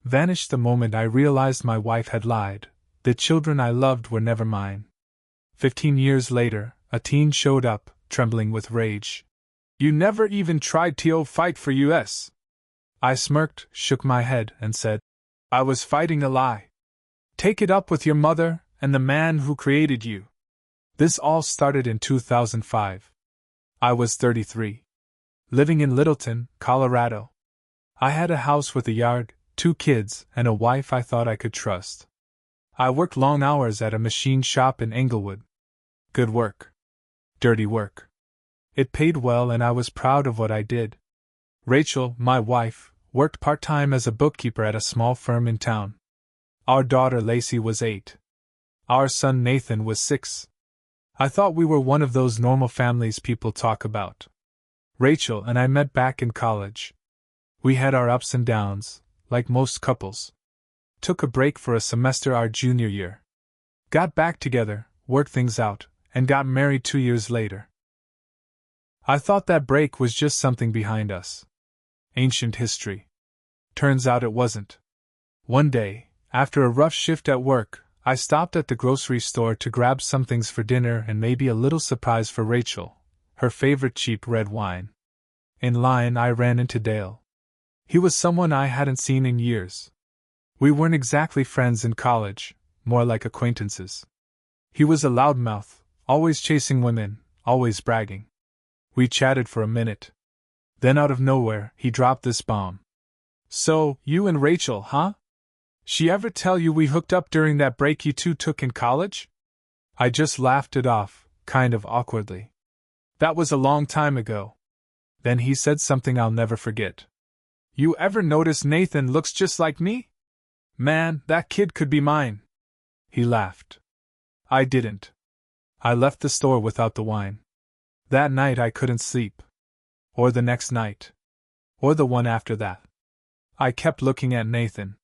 vanished the moment I realized my wife had lied. The children I loved were never mine. 15 years later, a teen showed up, trembling with rage. You never even tried to fight for us. I smirked, shook my head, and said, I was fighting a lie. Take it up with your mother and the man who created you. This all started in 2005. I was 33. Living in Littleton, Colorado. I had a house with a yard, 2 kids, and a wife I thought I could trust. I worked long hours at a machine shop in Englewood. Good work. Dirty work. It paid well and I was proud of what I did. Rachel, my wife, worked part-time as a bookkeeper at a small firm in town. Our daughter Lacey was 8. Our son Nathan was 6. I thought we were one of those normal families people talk about. Rachel and I met back in college. We had our ups and downs, like most couples. Took a break for a semester our junior year. Got back together, worked things out, and got married 2 years later. I thought that break was just something behind us. Ancient history. Turns out it wasn't. One day, after a rough shift at work, I stopped at the grocery store to grab some things for dinner and maybe a little surprise for Rachel, her favorite cheap red wine. In line, I ran into Dale. He was someone I hadn't seen in years. We weren't exactly friends in college, more like acquaintances. He was a loudmouth, always chasing women, always bragging. We chatted for a minute. Then out of nowhere, he dropped this bomb. So, you and Rachel, huh? She ever tell you we hooked up during that break you two took in college? I just laughed it off, kind of awkwardly. That was a long time ago. Then he said something I'll never forget. You ever notice Nathan looks just like me? Man, that kid could be mine. He laughed. I didn't. I left the store without the wine. That night I couldn't sleep. Or the next night. Or the one after that. I kept looking at Nathan.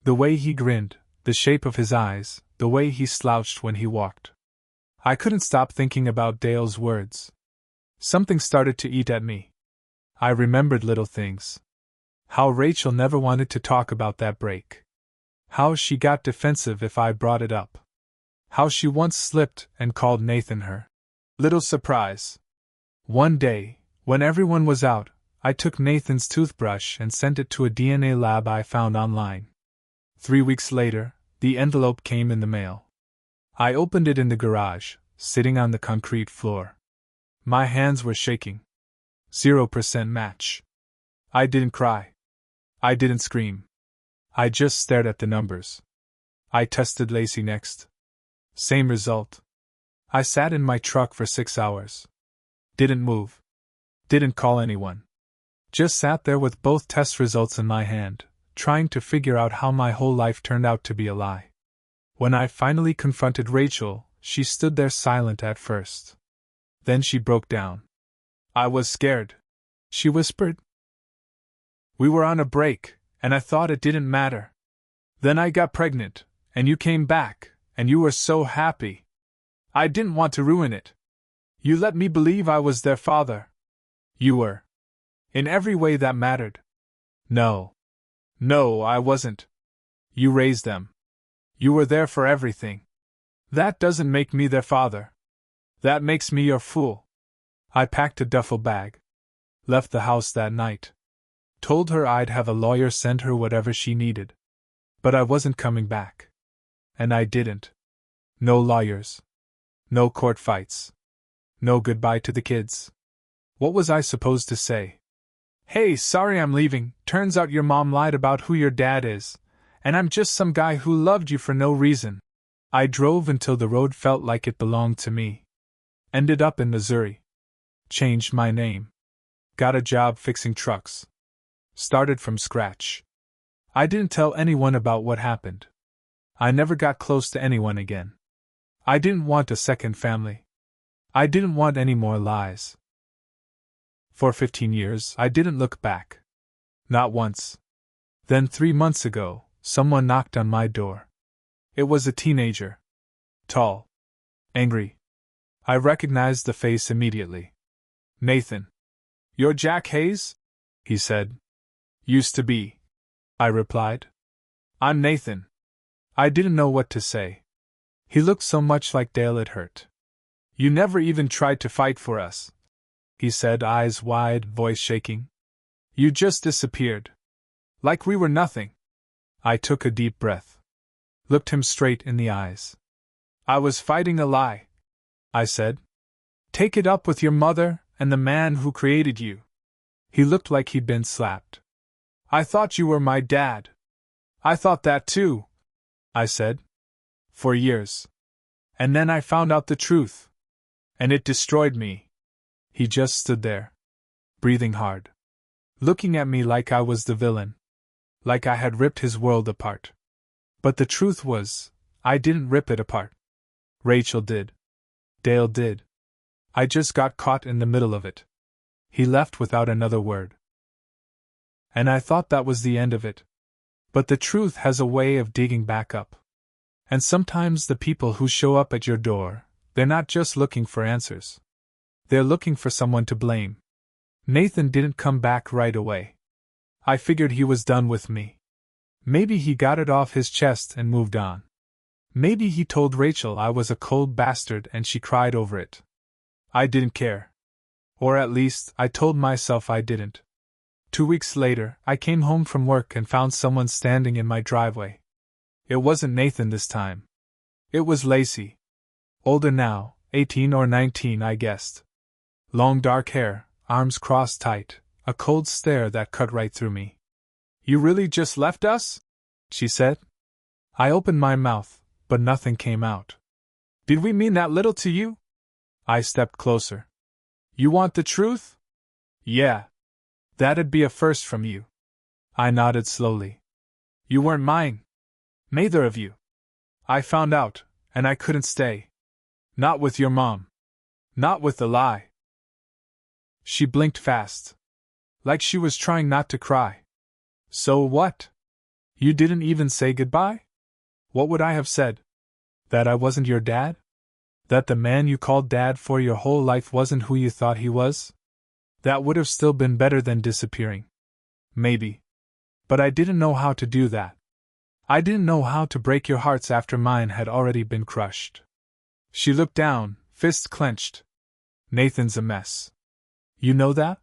The way he grinned, the shape of his eyes, the way he slouched when he walked. I couldn't stop thinking about Dale's words. Something started to eat at me. I remembered little things. How Rachel never wanted to talk about that break. How she got defensive if I brought it up. How she once slipped and called Nathan her little surprise. One day, when everyone was out, I took Nathan's toothbrush and sent it to a DNA lab I found online. 3 weeks later, the envelope came in the mail. I opened it in the garage, sitting on the concrete floor. My hands were shaking. 0% match. I didn't cry. I didn't scream. I just stared at the numbers. I tested Lacey next. Same result. I sat in my truck for 6 hours. Didn't move. Didn't call anyone. Just sat there with both test results in my hand, trying to figure out how my whole life turned out to be a lie. When I finally confronted Rachel, she stood there silent at first. Then she broke down. I was scared, she whispered. We were on a break, and I thought it didn't matter. Then I got pregnant, and you came back, and you were so happy. I didn't want to ruin it. You let me believe I was their father. You were. In every way that mattered. No, I wasn't. You raised them. You were there for everything. That doesn't make me their father. That makes me your fool. I packed a duffel bag. Left the house that night. Told her I'd have a lawyer send her whatever she needed. But I wasn't coming back. And I didn't. No lawyers. No court fights. No goodbye to the kids. What was I supposed to say? Hey, sorry I'm leaving, turns out your mom lied about who your dad is, and I'm just some guy who loved you for no reason. I drove until the road felt like it belonged to me. Ended up in Missouri. Changed my name. Got a job fixing trucks. Started from scratch. I didn't tell anyone about what happened. I never got close to anyone again. I didn't want a second family. I didn't want any more lies. For 15 years, I didn't look back. Not once. Then 3 months ago, someone knocked on my door. It was a teenager. Tall. Angry. I recognized the face immediately. Nathan. You're Jack Hayes? He said. Used to be. I replied. I'm Nathan. I didn't know what to say. He looked so much like Dale it hurt. You never even tried to fight for us, he said, eyes wide, voice shaking. You just disappeared. Like we were nothing. I took a deep breath. Looked him straight in the eyes. I was fighting a lie, I said. Take it up with your mother and the man who created you. He looked like he'd been slapped. I thought you were my dad. I thought that too, I said. For years. And then I found out the truth. And it destroyed me. He just stood there, breathing hard, looking at me like I was the villain, like I had ripped his world apart. But the truth was, I didn't rip it apart. Rachel did. Dale did. I just got caught in the middle of it. He left without another word. And I thought that was the end of it. But the truth has a way of digging back up. And sometimes the people who show up at your door, they're not just looking for answers. They're looking for someone to blame. Nathan didn't come back right away. I figured he was done with me. Maybe he got it off his chest and moved on. Maybe he told Rachel I was a cold bastard and she cried over it. I didn't care. Or at least, I told myself I didn't. 2 weeks later, I came home from work and found someone standing in my driveway. It wasn't Nathan this time. It was Lacey. Older now, 18 or 19 I guessed. Long dark hair, arms crossed tight, a cold stare that cut right through me. You really just left us? She said. I opened my mouth, but nothing came out. Did we mean that little to you? I stepped closer. You want the truth? Yeah. That'd be a first from you. I nodded slowly. You weren't mine. Neither of you. I found out, and I couldn't stay. Not with your mom. Not with the lie. She blinked fast. Like she was trying not to cry. So what? You didn't even say goodbye? What would I have said? That I wasn't your dad? That the man you called dad for your whole life wasn't who you thought he was? That would have still been better than disappearing. Maybe. But I didn't know how to do that. I didn't know how to break your hearts after mine had already been crushed. She looked down, fists clenched. Nathan's a mess. You know that?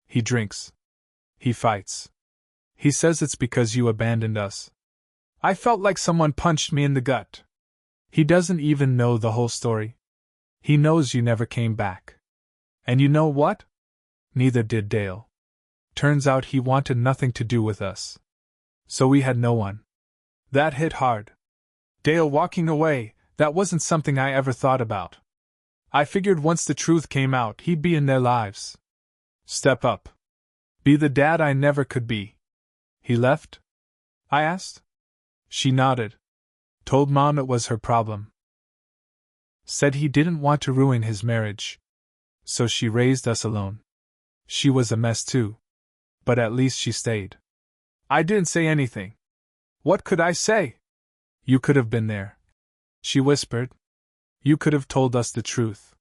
He drinks. He fights. He says it's because you abandoned us. I felt like someone punched me in the gut. He doesn't even know the whole story. He knows you never came back. And you know what? Neither did Dale. Turns out he wanted nothing to do with us. So we had no one. That hit hard. Dale walking away, that wasn't something I ever thought about. I figured once the truth came out, he'd be in their lives. Step up. Be the dad I never could be. He left? I asked. She nodded. Told Mom it was her problem. Said he didn't want to ruin his marriage. So she raised us alone. She was a mess too. But at least she stayed. I didn't say anything. What could I say? You could have been there. She whispered. You could have told us the truth.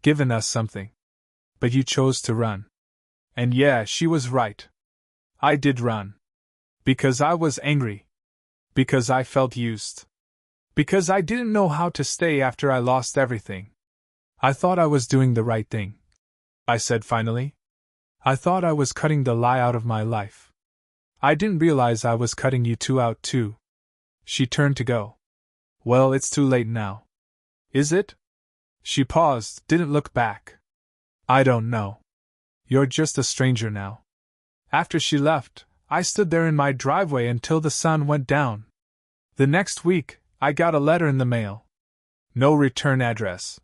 Given us something. But you chose to run. And yeah, she was right. I did run. Because I was angry. Because I felt used. Because I didn't know how to stay after I lost everything. I thought I was doing the right thing. I said finally. I thought I was cutting the lie out of my life. I didn't realize I was cutting you two out too. She turned to go. Well, it's too late now. Is it? She paused, didn't look back. I don't know. You're just a stranger now. After she left, I stood there in my driveway until the sun went down. The next week, I got a letter in the mail. No return address.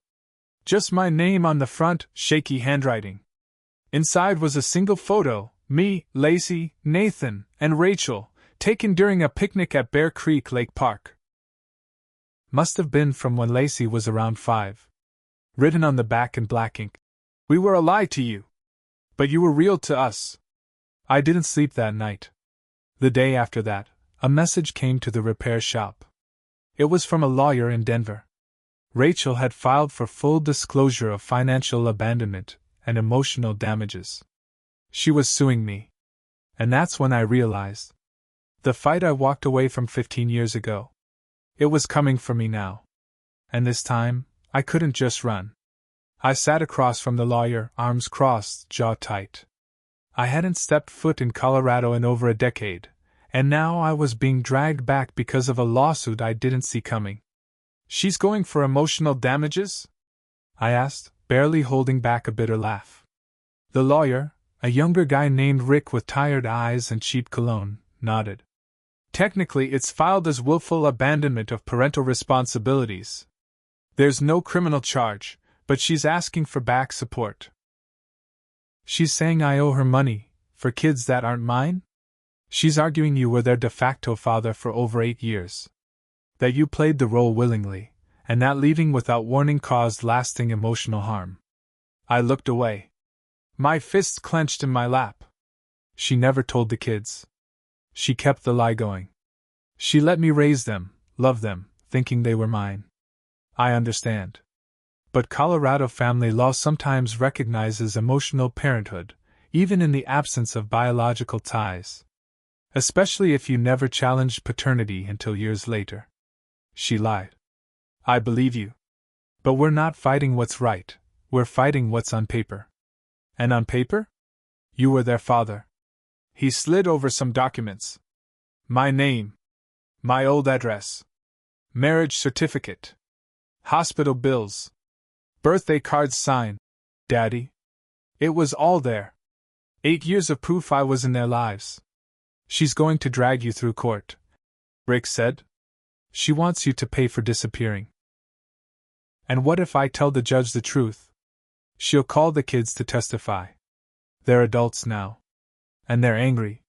Just my name on the front, shaky handwriting. Inside was a single photo, me, Lacey, Nathan, and Rachel, taken during a picnic at Bear Creek Lake Park. Must have been from when Lacey was around 5. Written on the back in black ink. We were a lie to you. But you were real to us. I didn't sleep that night. The day after that, a message came to the repair shop. It was from a lawyer in Denver. Rachel had filed for full disclosure of financial abandonment and emotional damages. She was suing me. And that's when I realized. The fight I walked away from 15 years ago. It was coming for me now. And this time, I couldn't just run. I sat across from the lawyer, arms crossed, jaw tight. I hadn't stepped foot in Colorado in over a decade, and now I was being dragged back because of a lawsuit I didn't see coming. "She's going for emotional damages?" I asked, barely holding back a bitter laugh. The lawyer, a younger guy named Rick with tired eyes and cheap cologne, nodded. "Technically, it's filed as willful abandonment of parental responsibilities. There's no criminal charge, but she's asking for back support. She's saying I owe her money, for kids that aren't mine? She's arguing you were their de facto father for over 8 years. That you played the role willingly, and that leaving without warning caused lasting emotional harm." I looked away. My fists clenched in my lap. She never told the kids. She kept the lie going. She let me raise them, love them, thinking they were mine. I understand. But Colorado family law sometimes recognizes emotional parenthood, even in the absence of biological ties. Especially if you never challenged paternity until years later. She lied. I believe you. But we're not fighting what's right, we're fighting what's on paper. And on paper? You were their father. He slid over some documents. My name. My old address. Marriage certificate. Hospital bills. Birthday cards signed. Daddy. It was all there. 8 years of proof I was in their lives. She's going to drag you through court, Rick said. She wants you to pay for disappearing. And what if I tell the judge the truth? She'll call the kids to testify. They're adults now. And they're angry.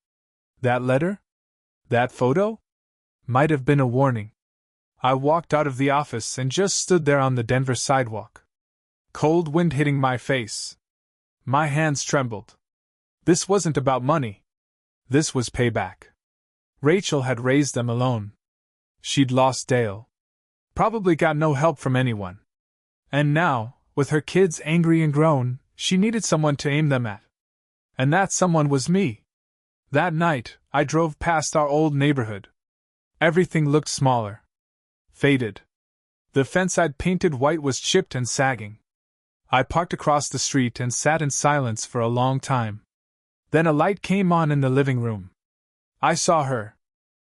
That letter? That photo? Might have been a warning. I walked out of the office and just stood there on the Denver sidewalk. Cold wind hitting my face. My hands trembled. This wasn't about money. This was payback. Rachel had raised them alone. She'd lost Dale. Probably got no help from anyone. And now, with her kids angry and grown, she needed someone to aim them at. And that someone was me. That night, I drove past our old neighborhood. Everything looked smaller. Faded. The fence I'd painted white was chipped and sagging. I parked across the street and sat in silence for a long time. Then a light came on in the living room. I saw her.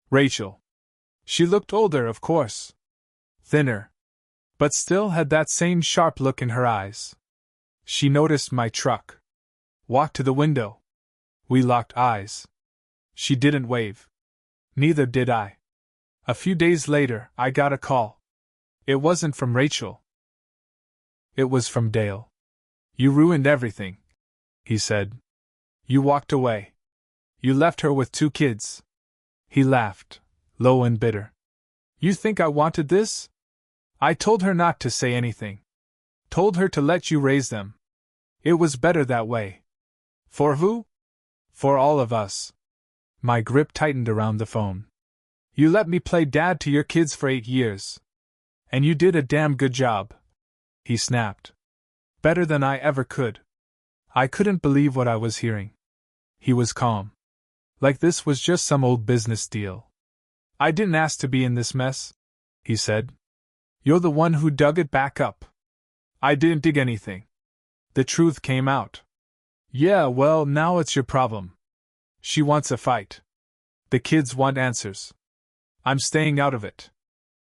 Rachel. She looked older, of course. Thinner. But still had that same sharp look in her eyes. She noticed my truck. Walked to the window. We locked eyes. She didn't wave. Neither did I. A few days later, I got a call. It wasn't from Rachel. It was from Dale. "You ruined everything," he said. "You walked away. You left her with 2 kids. He laughed, low and bitter. "You think I wanted this? I told her not to say anything. Told her to let you raise them. It was better that way." "For who?" "For all of us." My grip tightened around the phone. "You let me play dad to your kids for 8 years. And you did a damn good job," he snapped. "Better than I ever could." I couldn't believe what I was hearing. He was calm. Like this was just some old business deal. "I didn't ask to be in this mess," he said. "You're the one who dug it back up. I didn't dig anything. The truth came out." "Yeah, well, now it's your problem. She wants a fight. The kids want answers. I'm staying out of it."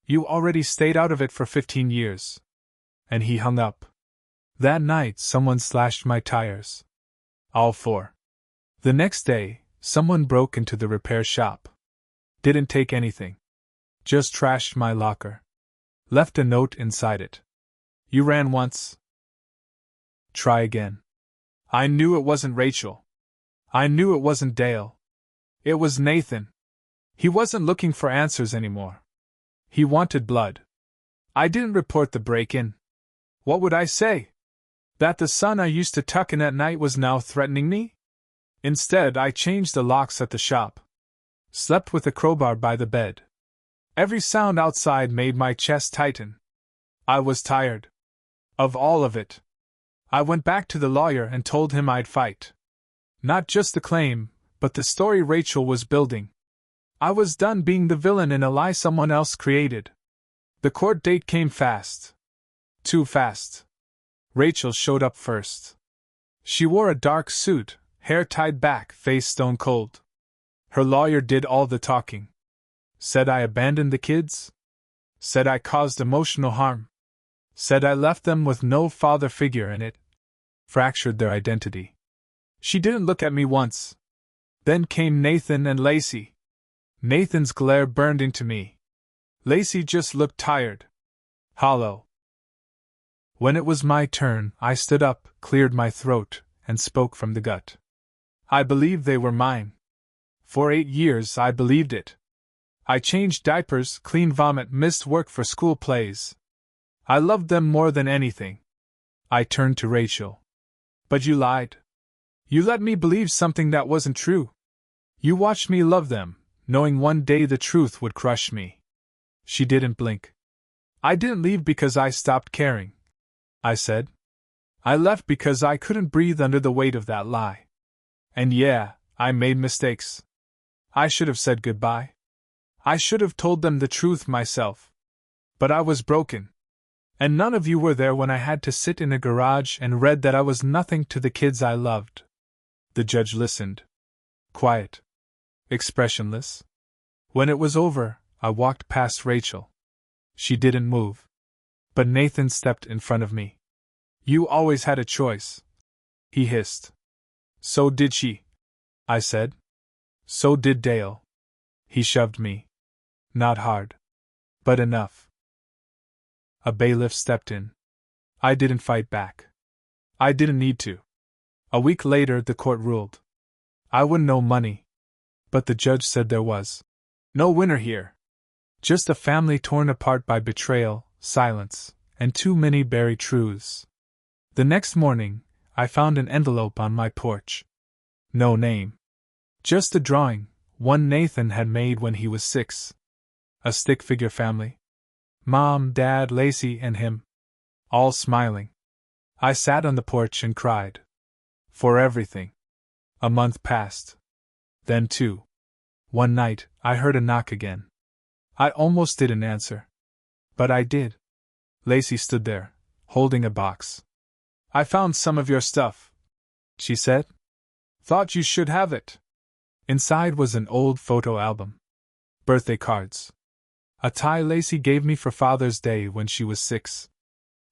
"You already stayed out of it for 15 years. And he hung up. That night, someone slashed my tires. All 4. The next day, someone broke into the repair shop. Didn't take anything. Just trashed my locker. Left a note inside it. "You ran once. Try again." I knew it wasn't Rachel. I knew it wasn't Dale. It was Nathan. He wasn't looking for answers anymore. He wanted blood. I didn't report the break-in. What would I say? That the son I used to tuck in at night was now threatening me? Instead, I changed the locks at the shop. Slept with a crowbar by the bed. Every sound outside made my chest tighten. I was tired. Of all of it. I went back to the lawyer and told him I'd fight. Not just the claim, but the story Rachel was building. I was done being the villain in a lie someone else created. The court date came fast. Too fast. Rachel showed up first. She wore a dark suit, hair tied back, face stone cold. Her lawyer did all the talking. Said I abandoned the kids. Said I caused emotional harm. Said I left them with no father figure and it fractured their identity. She didn't look at me once. Then came Nathan and Lacey. Nathan's glare burned into me. Lacey just looked tired. Hollow. When it was my turn, I stood up, cleared my throat, and spoke from the gut. I believed they were mine. For 8 years I believed it. I changed diapers, cleaned vomit, missed work for school plays. I loved them more than anything. I turned to Rachel. But you lied. You let me believe something that wasn't true. You watched me love them, knowing one day the truth would crush me. She didn't blink. I didn't leave because I stopped caring, I said. I left because I couldn't breathe under the weight of that lie. And yeah, I made mistakes. I should have said goodbye. I should have told them the truth myself. But I was broken. And none of you were there when I had to sit in a garage and read that I was nothing to the kids I loved. The judge listened. Quiet. Expressionless. When it was over, I walked past Rachel. She didn't move. But Nathan stepped in front of me. You always had a choice, he hissed. So did she, I said. So did Dale. He shoved me. Not hard. But enough. A bailiff stepped in. I didn't fight back. I didn't need to. A week later, the court ruled. I wouldn't know money. But the judge said there was no winner here. Just a family torn apart by betrayal, silence, and too many buried truths. The next morning, I found an envelope on my porch. No name. Just a drawing, one Nathan had made when he was 6. A stick figure family. Mom, Dad, Lacey, and him. All smiling. I sat on the porch and cried. For everything. A month passed. Then 2. One night, I heard a knock again. I almost didn't answer. But I did. Lacey stood there, holding a box. I found some of your stuff, she said. Thought you should have it. Inside was an old photo album. Birthday cards. A tie Lacey gave me for Father's Day when she was 6.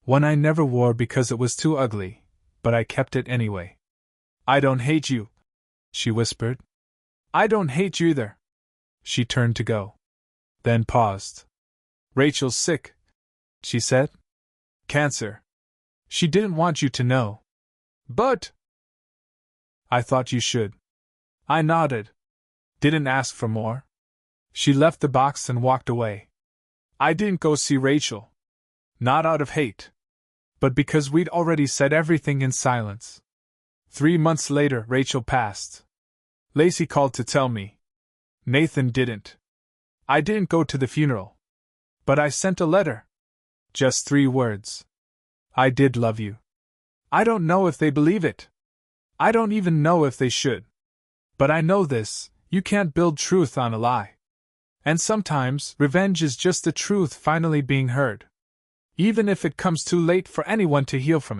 One I never wore because it was too ugly, but I kept it anyway. I don't hate you, she whispered. I don't hate you either. She turned to go. Then paused. Rachel's sick, she said. Cancer. She didn't want you to know. But I thought you should. I nodded. Didn't ask for more. She left the box and walked away. I didn't go see Rachel. Not out of hate. But because we'd already said everything in silence. 3 months later, Rachel passed. Lacey called to tell me. Nathan didn't. I didn't go to the funeral. But I sent a letter. Just 3 words. I did love you. I don't know if they believe it. I don't even know if they should. But I know this, you can't build truth on a lie. And sometimes, revenge is just the truth finally being heard. Even if it comes too late for anyone to heal from it.